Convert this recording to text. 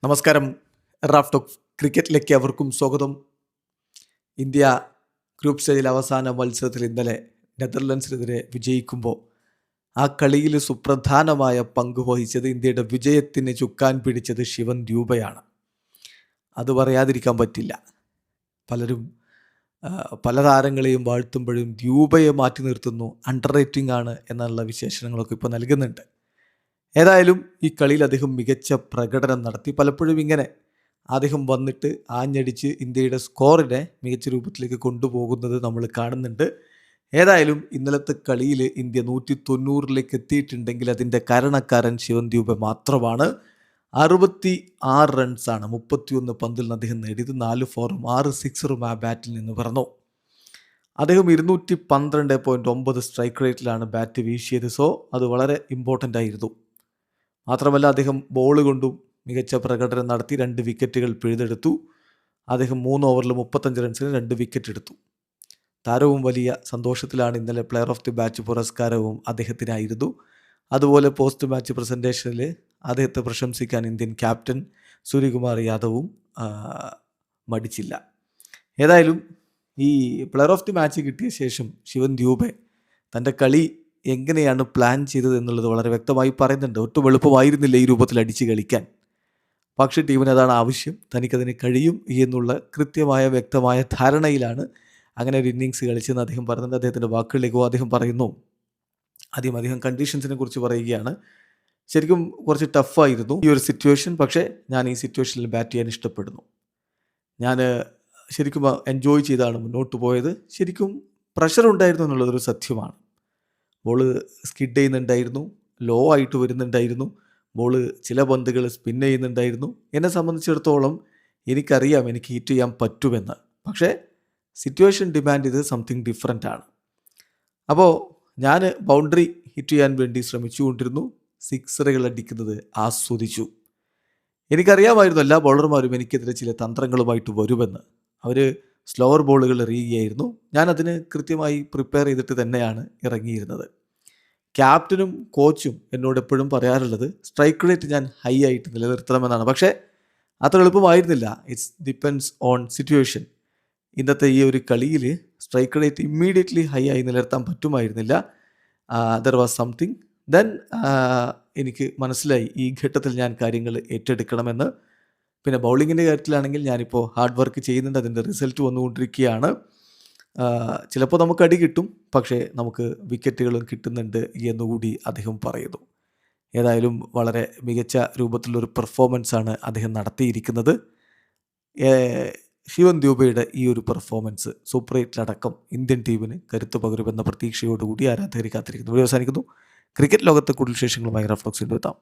നമസ്കാരം. Raf talk ക്രിക്കറ്റിലേക്ക് അവർക്കും സ്വാഗതം. ഇന്ത്യ ഗ്രൂപ്പ് സ്റ്റേജിൽ അവസാന മത്സരത്തിൽ ഇന്നലെ നെതർലൻഡ്സിനെതിരെ വിജയിക്കുമ്പോൾ ആ കളിയിൽ സുപ്രധാനമായ പങ്ക് വഹിച്ചത്, ഇന്ത്യയുടെ വിജയത്തിന് ചുക്കാൻ പിടിച്ചത് ശിവൻ ദ്യൂബയാണ്. അത് പറയാതിരിക്കാൻ പറ്റില്ല. പലരും പല താരങ്ങളെയും വാഴ്ത്തുമ്പോഴും ദ്യൂബയെ മാറ്റി നിർത്തുന്നു, അണ്ടർ റേറ്റിംഗ് ആണ് എന്നുള്ള വിശേഷണങ്ങളൊക്കെ ഇപ്പോൾ നൽകുന്നുണ്ട്. ഏതായാലും ഈ കളിയിൽ അദ്ദേഹം മികച്ച പ്രകടനം നടത്തി. പലപ്പോഴും ഇങ്ങനെ അദ്ദേഹം വന്നിട്ട് ആഞ്ഞടിച്ച് ഇന്ത്യയുടെ സ്കോറിനെ മികച്ച രൂപത്തിലേക്ക് കൊണ്ടുപോകുന്നത് നമ്മൾ കാണുന്നുണ്ട്. ഏതായാലും ഇന്നലത്തെ കളിയിൽ ഇന്ത്യ 190 എത്തിയിട്ടുണ്ടെങ്കിൽ അതിൻ്റെ കാരണക്കാരൻ ശിവൻ ദ്യൂബ മാത്രമാണ്. 66 റൺസാണ് 31 പന്തിൽ നിന്ന് അദ്ദേഹം നേടിയത്. 4 ഫോറും 6 സിക്സറും ആ ബാറ്റിൽ നിന്ന് പറഞ്ഞു. അദ്ദേഹം 212.9 സ്ട്രൈക്ക് റേറ്റിലാണ് ബാറ്റ് വീശിയത്. സോ അത് വളരെ ഇമ്പോർട്ടൻ്റ് ആയിരുന്നു. മാത്രമല്ല അദ്ദേഹം ബോൾ കൊണ്ടും മികച്ച പ്രകടനം നടത്തി. 2 വിക്കറ്റുകൾ പിഴുതെടുത്തു. അദ്ദേഹം 3 ഓവറിൽ 35 റൺസിന് 2 വിക്കറ്റ് എടുത്തു. താരവും വലിയ സന്തോഷത്തിലാണ്. ഇന്നലെ പ്ലെയർ ഓഫ് ദി മാച്ച് പുരസ്കാരവും അദ്ദേഹത്തിനായിരുന്നു. അതുപോലെ പോസ്റ്റ് മാച്ച് പ്രസൻറ്റേഷനിൽ അദ്ദേഹത്തെ പ്രശംസിക്കാൻ ഇന്ത്യൻ ക്യാപ്റ്റൻ സൂര്യകുമാർ യാദവും മടിച്ചില്ല. ഏതായാലും ഈ പ്ലെയർ ഓഫ് ദി മാച്ച് കിട്ടിയ ശേഷം ശിവൻ ദ്യൂബെ തൻ്റെ കളി എങ്ങനെയാണ് പ്ലാൻ ചെയ്തത് എന്നുള്ളത് വളരെ വ്യക്തമായി പറയുന്നുണ്ട്. ഒട്ടും എളുപ്പമായിരുന്നില്ല ഈ രൂപത്തിൽ അടിച്ച് കളിക്കാൻ. പക്ഷേ ടീമിന് അതാണ് ആവശ്യം, തനിക്കതിന് കഴിയും എന്നുള്ള കൃത്യമായ വ്യക്തമായ ധാരണയിലാണ് അങ്ങനെ ഒരു ഇന്നിങ്സ് കളിച്ചെന്ന് അദ്ദേഹം പറയുന്നുണ്ട്. അദ്ദേഹത്തിൻ്റെ വാക്കുകളിലേക്കോ അദ്ദേഹം പറയുന്നു. അദ്ദേഹം കണ്ടീഷൻസിനെ കുറിച്ച് പറയുകയാണ്. ശരിക്കും കുറച്ച് ടഫായിരുന്നു ഈ ഒരു സിറ്റുവേഷൻ. പക്ഷേ ഞാൻ ഈ സിറ്റുവേഷനിൽ ബാറ്റ് ചെയ്യാൻ ഇഷ്ടപ്പെടുന്നു. ഞാൻ ശരിക്കും എൻജോയ് ചെയ്താണ് മുന്നോട്ട് പോയത്. ശരിക്കും പ്രഷർ ഉണ്ടായിരുന്നു എന്നുള്ളതൊരു സത്യമാണ്. ബോൾ സ്കിഡ് ചെയ്യുന്നുണ്ടായിരുന്നു, ലോ ആയിട്ട് വരുന്നുണ്ടായിരുന്നു. ബോൾ ചില പന്തുകൾ സ്പിൻ ചെയ്യുന്നുണ്ടായിരുന്നു. എന്നെ സംബന്ധിച്ചിടത്തോളം എനിക്കറിയാം എനിക്ക് ഹിറ്റ് ചെയ്യാൻ പറ്റുമെന്ന്. പക്ഷേ സിറ്റുവേഷൻ ഡിമാൻഡ് ചെയ്ത് സംതിങ് ഡിഫറൻ്റ് ആണ്. അപ്പോൾ ഞാൻ ബൗണ്ടറി ഹിറ്റ് ചെയ്യാൻ വേണ്ടി ശ്രമിച്ചുകൊണ്ടിരുന്നു. സിക്സറുകൾ അടിക്കുന്നത് ആസ്വദിച്ചു. എനിക്കറിയാമായിരുന്നു എല്ലാ ബൗളർമാരും എനിക്കെതിരെ ചില തന്ത്രങ്ങളുമായിട്ട് വരുമെന്ന്. അവർ സ്ലോവർ ബോളുകൾ എറിയുകയായിരുന്നു. ഞാനതിന് കൃത്യമായി പ്രിപ്പയർ ചെയ്തിട്ട് തന്നെയാണ് ഇറങ്ങിയിരുന്നത്. ക്യാപ്റ്റനും കോച്ചും എന്നോട് എപ്പോഴും പറയാറുള്ളത് സ്ട്രൈക്ക് റേറ്റ് ഞാൻ ഹൈ ആയിട്ട് നിലനിർത്തണമെന്നാണ്. പക്ഷേ അത്ര എളുപ്പമായിരുന്നില്ല. It's depends on situation. ഇന്നത്തെ ഈ ഒരു കളിയിൽ സ്ട്രൈക്ക് റേറ്റ് ഇമ്മീഡിയറ്റ്ലി ഹൈ ആയി നിലനിർത്താൻ പറ്റുമായിരുന്നില്ല. There was something. ദെൻ എനിക്ക് മനസ്സിലായി ഈ ഘട്ടത്തിൽ ഞാൻ കാര്യങ്ങൾ ഏറ്റെടുക്കണമെന്ന്. പിന്നെ ബൗളിങ്ങിൻ്റെ കാര്യത്തിലാണെങ്കിൽ ഞാനിപ്പോൾ ഹാർഡ് വർക്ക് ചെയ്യുന്നുണ്ട്. അതിൻ്റെ റിസൾട്ട് വന്നുകൊണ്ടിരിക്കുകയാണ്. ചിലപ്പോൾ നമുക്ക് അടി കിട്ടും, പക്ഷേ നമുക്ക് വിക്കറ്റുകളും കിട്ടുന്നുണ്ട് എന്നുകൂടി അദ്ദേഹം പറയുന്നു. ഏതായാലും വളരെ മികച്ച രൂപത്തിലൊരു പെർഫോമൻസാണ് അദ്ദേഹം നടത്തിയിരിക്കുന്നത്. ശിവൻ ദ്യൂബയുടെ ഈ ഒരു പെർഫോമൻസ് സൂപ്പർ എയ്റ്റിലടക്കം ഇന്ത്യൻ ടീമിന് കരുത്ത് പകരുമെന്ന പ്രതീക്ഷയോടുകൂടി ആരാധകർ കാത്തിരിക്കുന്നു. ഇവിടെ അവസാനിക്കുന്നു. ക്രിക്കറ്റ് ലോകത്തെ കൂടുതൽ വിശേഷങ്ങളുമായി റാഫ് ടോക്സിൽ എത്താം.